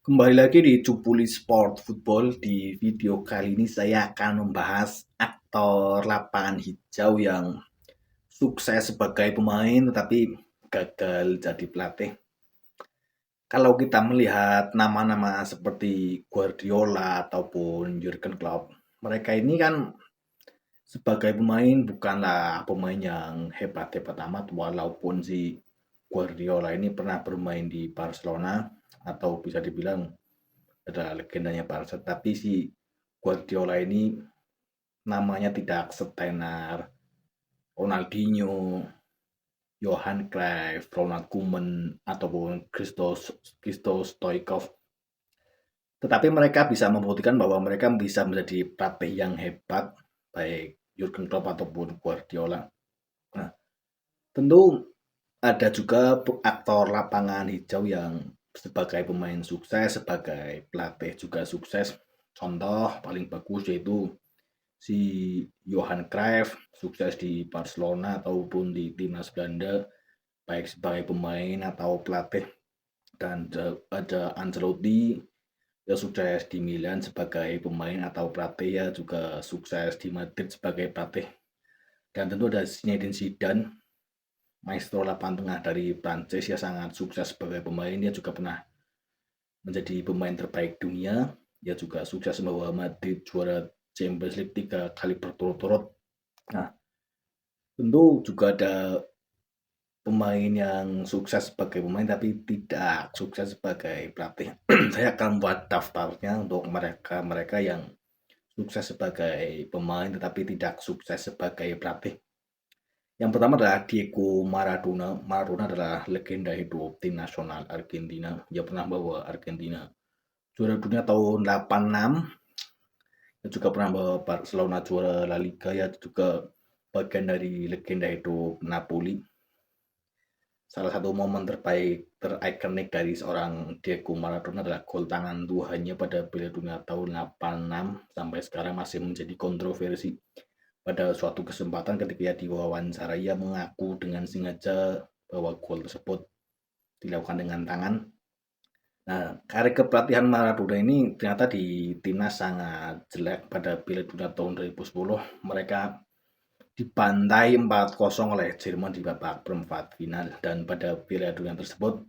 Kembali lagi di Cupuli Sport Football. Di video kali ini saya akan membahas aktor lapangan hijau yang sukses sebagai pemain tetapi gagal jadi pelatih. Kalau kita melihat nama-nama seperti Guardiola ataupun Jurgen Klopp, mereka ini kan sebagai pemain bukanlah pemain yang hebat-hebat amat, walaupun si Guardiola ini pernah bermain di Barcelona atau bisa dibilang adalah legendanya Barca, tapi si Guardiola ini namanya tidak setenar Ronaldinho, Johan Cruyff, Ronald Koeman ataupun Christos Stoikov. Tetapi mereka bisa membuktikan bahwa mereka bisa menjadi pelatih yang hebat, baik Jurgen Klopp ataupun Guardiola. Nah, tentu ada juga aktor lapangan hijau yang sebagai pemain sukses, sebagai pelatih juga sukses. Contoh paling bagus yaitu si Johan Cruyff, sukses di Barcelona ataupun di timnas Belanda, baik sebagai pemain atau pelatih. Dan ada Ancelotti, ya sukses di Milan sebagai pemain atau pelatih, ya juga sukses di Madrid sebagai pelatih. Dan tentu ada Zinedine Zidane, maestro lapangan tengah dari Prancis, ya sangat sukses sebagai pemain. Dia juga pernah menjadi pemain terbaik dunia. Dia juga sukses membawa Madrid juara Champions League 3 kali berturut-turut. Nah, tentu juga ada pemain yang sukses sebagai pemain tapi tidak sukses sebagai pelatih. Saya akan buat daftarnya untuk mereka-mereka yang sukses sebagai pemain tetapi tidak sukses sebagai pelatih. Yang pertama adalah Diego Maradona. Maradona adalah legenda hidup tim nasional Argentina. Dia pernah bawa Argentina juara dunia tahun 86. Dia juga pernah bawa Barcelona juara La Liga. Ya juga bagian dari legenda hidup Napoli. Salah satu momen terbaik terikonik dari seorang Diego Maradona adalah gol tangan Tuhannya pada Piala Dunia tahun 86 sampai sekarang masih menjadi kontroversi. Pada suatu kesempatan ketika dia diwawancara, ia mengaku dengan sengaja bahwa gol tersebut dilakukan dengan tangan. Nah, karir kepelatihan Maradona ini ternyata di timnas sangat jelek. Pada Piala Dunia tahun 2010, mereka dibantai 4-0 oleh Jerman di babak perempat final. Dan pada Piala Dunia tersebut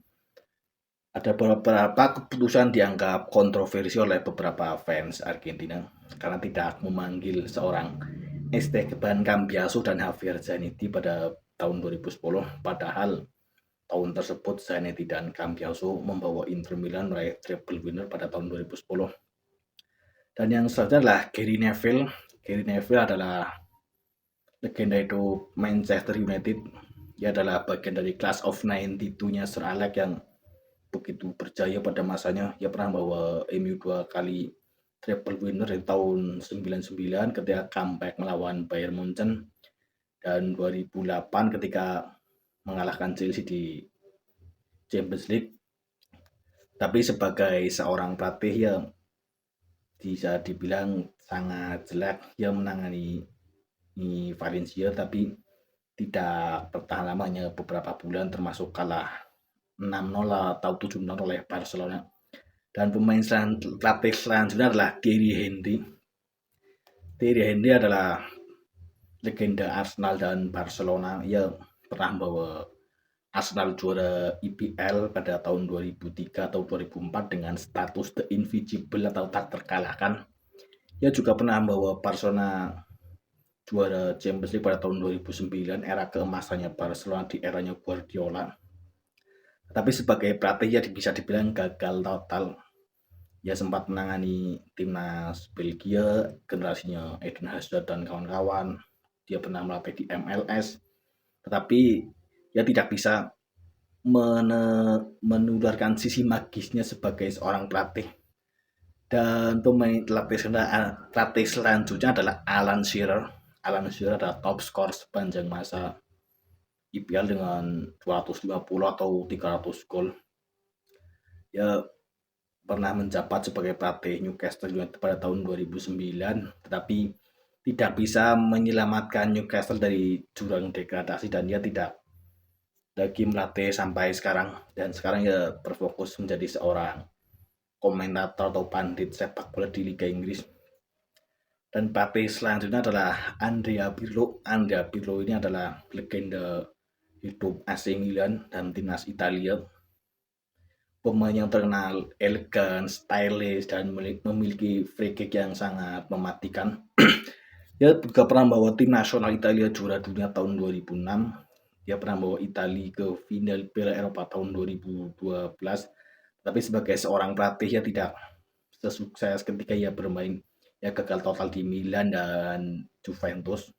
ada beberapa keputusan dianggap kontroversi oleh beberapa fans Argentina karena tidak memanggil seorang Esteban Cambiaso dan Javier Zanetti pada tahun 2010. Padahal tahun tersebut Zanetti dan Cambiaso membawa Inter Milan meraih triple winner pada tahun 2010. Dan yang selanjutnya adalah Gary Neville. Gary Neville adalah legenda hidup Manchester United. Dia adalah bagian dari Class of 92-nya Sir Alex yang begitu berjaya pada masanya. Dia pernah bawa MU 2 kali triple winner di tahun 99 ketika comeback melawan Bayern Munchen dan 2008 ketika mengalahkan Chelsea di Champions League. Tapi sebagai seorang pelatih ya bisa dibilang sangat jelek. Dia menangani Valencia tapi tidak bertahan lamanya, beberapa bulan, termasuk kalah 6-0 atau 7-0 oleh Barcelona. Dan pemain pelatih selanjutnya adalah Thierry Henry. Thierry Henry adalah legenda Arsenal dan Barcelona. Ia pernah membawa Arsenal juara IPL pada tahun 2003 atau 2004 dengan status The Invisible atau tak terkalahkan. Ia juga pernah membawa Barcelona juara Champions League pada tahun 2009, era keemasannya Barcelona di eranya Guardiola. Tapi sebagai pelatih ya bisa dibilang gagal total. Ia sempat menangani timnas Belgia, generasinya Eden Hazard dan kawan-kawan. Dia pernah melatih di MLS, tetapi dia tidak bisa menularkan sisi magisnya sebagai seorang pelatih. Dan pemain pelatih selanjutnya adalah Alan Shearer. Alan Shearer adalah top skor sepanjang masa IPL dengan 250 atau 300 gol. Ya pernah menjabat sebagai pelatih Newcastle United pada tahun 2009, tetapi tidak bisa menyelamatkan Newcastle dari jurang degradasi dan dia tidak lagi melatih sampai sekarang. Dan sekarang ya berfokus menjadi seorang komentator atau pandit sepak bola di Liga Inggris. Dan pelatih selanjutnya adalah Andrea Pirlo. Andrea Pirlo ini adalah legenda hidup AC Milan dan timnas Italia. Pemain yang terkenal elegan, stylish, dan memiliki free kick yang sangat mematikan. Dia juga pernah membawa tim nasional Italia juara dunia tahun 2006. Dia pernah membawa Italia ke final Piala Eropa tahun 2012. Tapi sebagai seorang pelatih ya tidak sesukses ketika ia bermain. Ya gagal total di Milan dan Juventus.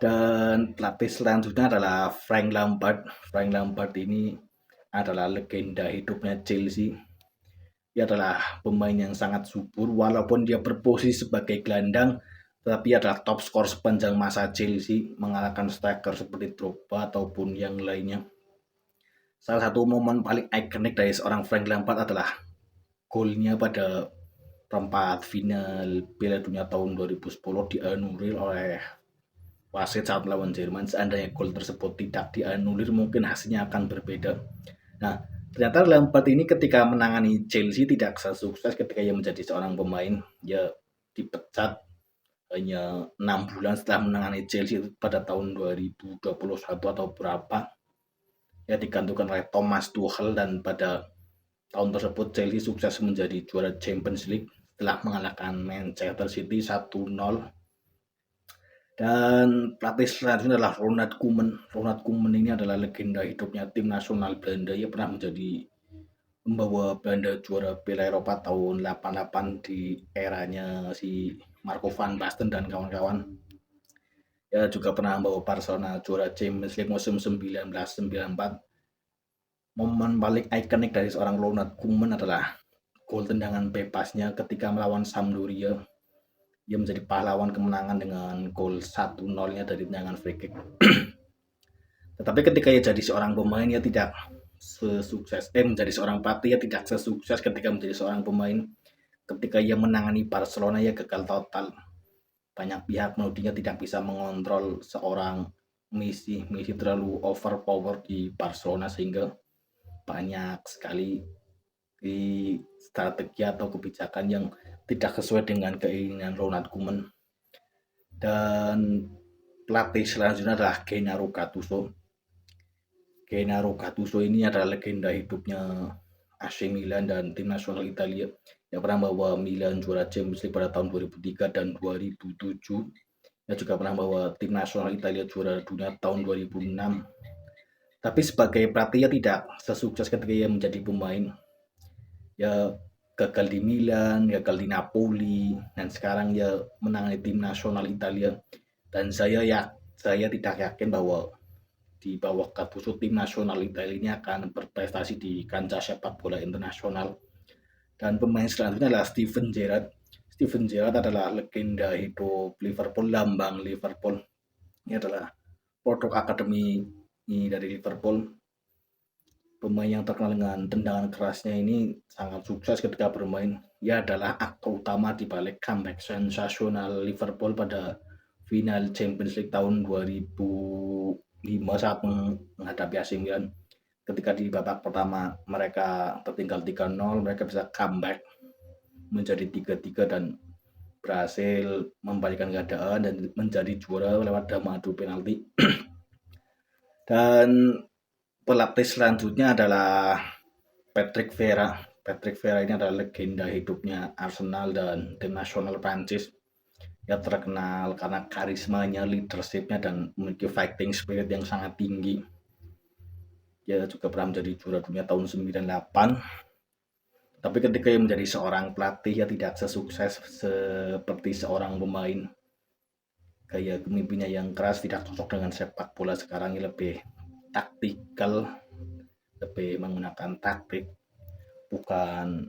Dan pelatih selanjutnya adalah Frank Lampard. Frank Lampard ini adalah legenda hidupnya Chelsea. Dia adalah pemain yang sangat subur walaupun dia berposisi sebagai gelandang, tetapi adalah top skor sepanjang masa Chelsea, mengalahkan striker seperti Drogba ataupun yang lainnya. Salah satu momen paling ikonik dari seorang Frank Lampard adalah golnya pada perempat final Piala Dunia tahun 2010 dianulir oleh wasit saat melawan Jerman. Seandainya gol tersebut tidak dianulir, mungkin hasilnya akan berbeda. Nah, ternyata Lampard ini ketika menangani Chelsea tidak sukses ketika ia menjadi seorang pemain. Ia dipecat hanya 6 bulan setelah menangani Chelsea pada tahun 2021 atau berapa. Ia digantikan oleh Thomas Tuchel dan pada tahun tersebut Chelsea sukses menjadi juara Champions League setelah mengalahkan Manchester City 1-0. Dan pelatih selanjutnya adalah Ronald Koeman. Ronald Koeman ini adalah legenda hidupnya tim nasional Belanda. Ia pernah membawa Belanda juara Piala Eropa tahun 88 di eranya si Marco van Basten dan kawan-kawan. Ia juga pernah membawa Barcelona juara Champions League musim 1994. Momen paling ikonik dari seorang Ronald Koeman adalah gol tendangan bebasnya ketika melawan Sampdoria. Ia menjadi pahlawan kemenangan dengan gol 1-0-nya dari tendangan free kick. Tetapi ketika ia jadi seorang pemain, ia tidak sesukses. Menjadi seorang pelatih, ia tidak sesukses ketika menjadi seorang pemain. Ketika ia menangani Barcelona, ia gagal total. Banyak pihak menudingnya tidak bisa mengontrol seorang Messi. Messi terlalu overpower di Barcelona sehingga banyak sekali di strategi atau kebijakan yang tidak sesuai dengan keinginan Ronald Koeman. Dan pelatih selanjutnya adalah Gennaro Gattuso. Gennaro Gattuso ini adalah legenda hidupnya AC Milan dan tim nasional Italia yang pernah membawa Milan juara Champions League pada tahun 2003 dan 2007. Dia juga pernah membawa tim nasional Italia juara dunia tahun 2006. Tapi sebagai pelatih ia tidak sesukses ketika ia menjadi pemain. Ya gagal di Milan, gagal di Napoli, dan sekarang ya menangani tim nasional Italia. Dan saya tidak yakin bahwa di bawah Gattuso tim nasional Italia ini akan berprestasi di kancah sepak bola internasional. Dan pemain selanjutnya adalah Steven Gerrard. Steven Gerrard adalah legenda hidup Liverpool, lambang Liverpool. Ini adalah produk akademi dari Liverpool. Pemain yang terkenal dengan tendangan kerasnya ini sangat sukses ketika bermain. Ia adalah aktor utama di balik comeback sensasional Liverpool pada final Champions League tahun 2005 saat menghadapi AC Milan. Ketika di babak pertama mereka tertinggal 3-0, mereka bisa comeback menjadi 3-3 dan berhasil membalikkan keadaan dan menjadi juara lewat adu penalti. Dan pelatih selanjutnya adalah Patrick Vieira. Patrick Vieira ini adalah legenda hidupnya Arsenal dan tim nasional Prancis. Ia terkenal karena karismanya, leadershipnya, dan memiliki fighting spirit yang sangat tinggi. Dia juga pernah menjadi juara dunia tahun 98. Tapi ketika ia menjadi seorang pelatih, ia tidak sesukses seperti seorang pemain. Gaya kepemimpinannya yang keras tidak cocok dengan sepak bola sekarang. Ini lebih taktikal, lebih menggunakan taktik, bukan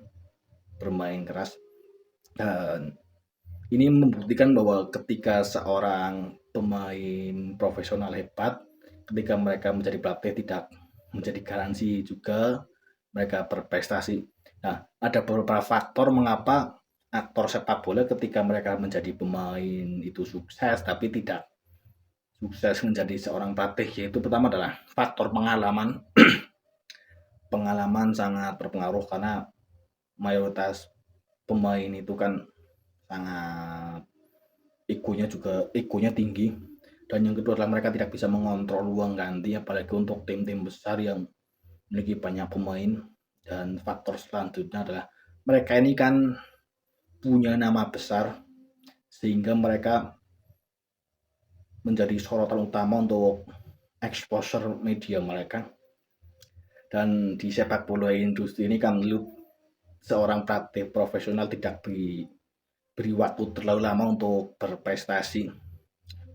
bermain keras. Dan ini membuktikan bahwa ketika seorang pemain profesional hebat, ketika mereka menjadi pelatih tidak menjadi garansi juga mereka berprestasi. Nah, ada beberapa faktor mengapa aktor sepak bola ketika mereka menjadi pemain itu sukses tapi tidak sukses menjadi seorang pelatih, yaitu pertama adalah faktor pengalaman. Pengalaman sangat berpengaruh karena mayoritas pemain itu kan sangat egonya tinggi, dan yang kedua adalah mereka tidak bisa mengontrol ruang ganti apalagi untuk tim-tim besar yang memiliki banyak pemain. Dan faktor selanjutnya adalah mereka ini kan punya nama besar sehingga mereka menjadi sorotan utama untuk exposure media mereka. Dan di sepak bola industri ini kan seorang pelatih profesional tidak diberi waktu terlalu lama untuk berprestasi.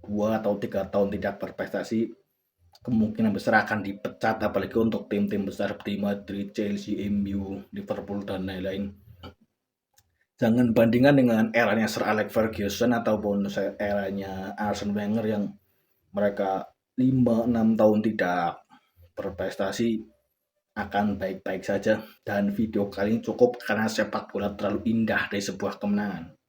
2 atau 3 tahun tidak berprestasi, kemungkinan besar akan dipecat, apalagi untuk tim-tim besar seperti Madrid, Chelsea, MU, Liverpool, dan lain-lain. Jangan bandingkan dengan eranya Sir Alex Ferguson ataupun eranya Arsene Wenger yang mereka 5-6 tahun tidak berprestasi akan baik-baik saja. Dan video kali ini cukup karena sepak bola terlalu indah dari sebuah kemenangan.